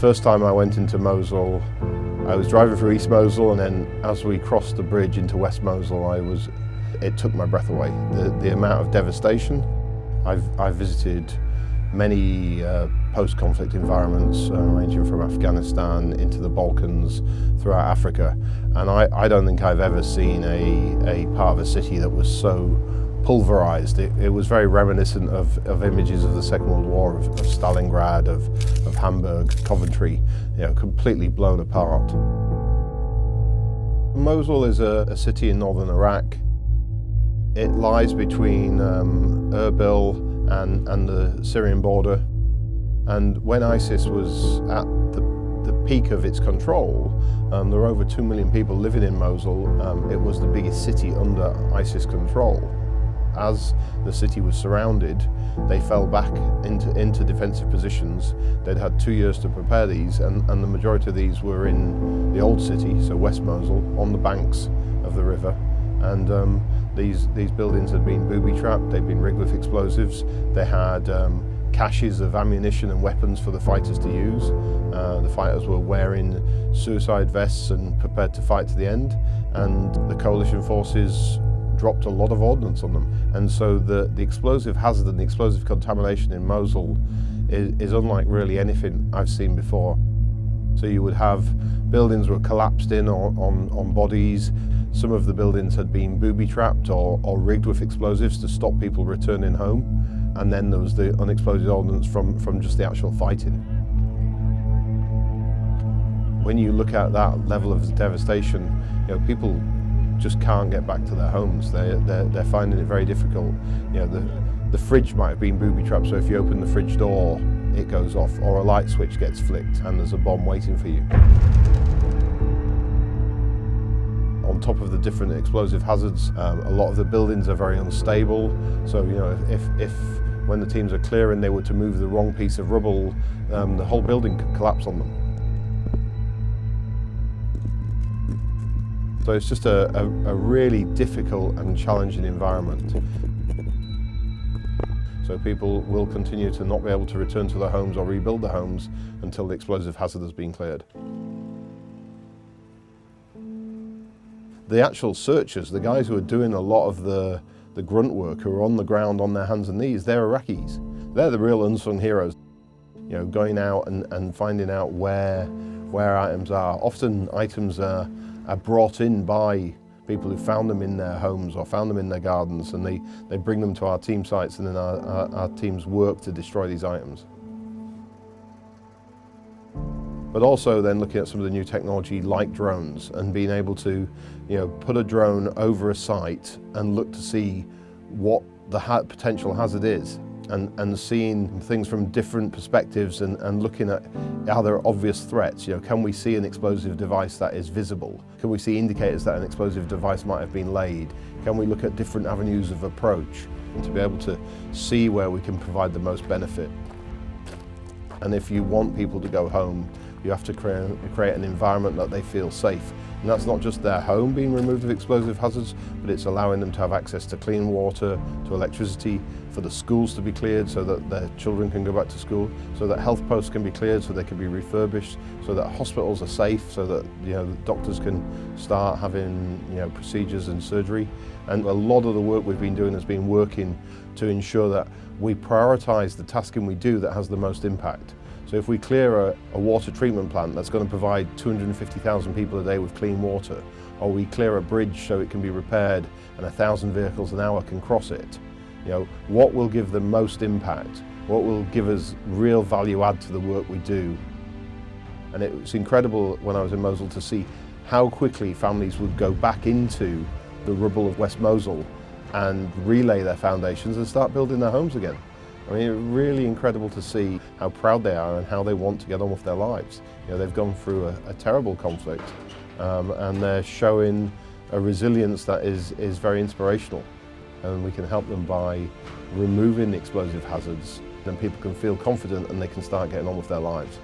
First time I went into Mosul, I was driving through East Mosul, and then as we crossed the bridge into West Mosul, it took my breath away. The amount of devastation. I've visited many post-conflict environments, ranging from Afghanistan into the Balkans, throughout Africa, and I don't think I've ever seen a part of a city that was so pulverized. It was very reminiscent of images of the Second World War, of Stalingrad, of Hamburg, Coventry, completely blown apart. Mosul is a city in northern Iraq. It lies between Erbil and the Syrian border, and when ISIS was at the peak of its control, there were over 2 million people living in Mosul. It was the biggest city under ISIS control. As the city was surrounded, they fell back into defensive positions. They'd had 2 years to prepare these, and the majority of these were in the Old City, so West Mosul, on the banks of the river. And these buildings had been booby-trapped, they'd been rigged with explosives, they had caches of ammunition and weapons for the fighters to use. The fighters were wearing suicide vests and prepared to fight to the end, and the coalition forces dropped a lot of ordnance on them. And so the explosive hazard and the explosive contamination in Mosul is unlike really anything I've seen before. So you would have buildings were collapsed in on bodies. Some of the buildings had been booby-trapped or rigged with explosives to stop people returning home. And then there was the unexploded ordnance from just the actual fighting. When you look at that level of devastation, people just can't get back to their homes. They're finding it very difficult. The fridge might have been booby-trapped, so if you open the fridge door, it goes off, or a light switch gets flicked and there's a bomb waiting for you. On top of the different explosive hazards, a lot of the buildings are very unstable. So if when the teams are clearing, they were to move the wrong piece of rubble, the whole building could collapse on them. So it's just a really difficult and challenging environment. So people will continue to not be able to return to their homes or rebuild their homes until the explosive hazard has been cleared. The actual searchers, the guys who are doing a lot of the grunt work, who are on the ground on their hands and knees, they're Iraqis. They're the real unsung heroes. Going out and finding out where items are. Often items are brought in by people who found them in their homes or found them in their gardens, and they bring them to our team sites, and then our teams work to destroy these items. But also then looking at some of the new technology like drones, and being able to put a drone over a site and look to see what the potential hazard is, and seeing things from different perspectives, and looking at, are there obvious threats? Can we see an explosive device that is visible? Can we see indicators that an explosive device might have been laid? Can we look at different avenues of approach, and to be able to see where we can provide the most benefit? And if you want people to go home, you have to create an environment that they feel safe. And that's not just their home being removed of explosive hazards, but it's allowing them to have access to clean water, to electricity, for the schools to be cleared so that their children can go back to school, so that health posts can be cleared so they can be refurbished, so that hospitals are safe, so that the doctors can start having procedures and surgery. And a lot of the work we've been doing has been working to ensure that we prioritise the tasking we do that has the most impact. So if we clear a water treatment plant that's going to provide 250,000 people a day with clean water, or we clear a bridge so it can be repaired and 1,000 vehicles an hour can cross it, what will give the most impact? What will give us real value add to the work we do? And it was incredible when I was in Mosul to see how quickly families would go back into the rubble of West Mosul and relay their foundations and start building their homes again. I mean, it's really incredible to see how proud they are and how they want to get on with their lives. They've gone through a terrible conflict, and they're showing a resilience that is very inspirational. And we can help them by removing the explosive hazards, then people can feel confident and they can start getting on with their lives.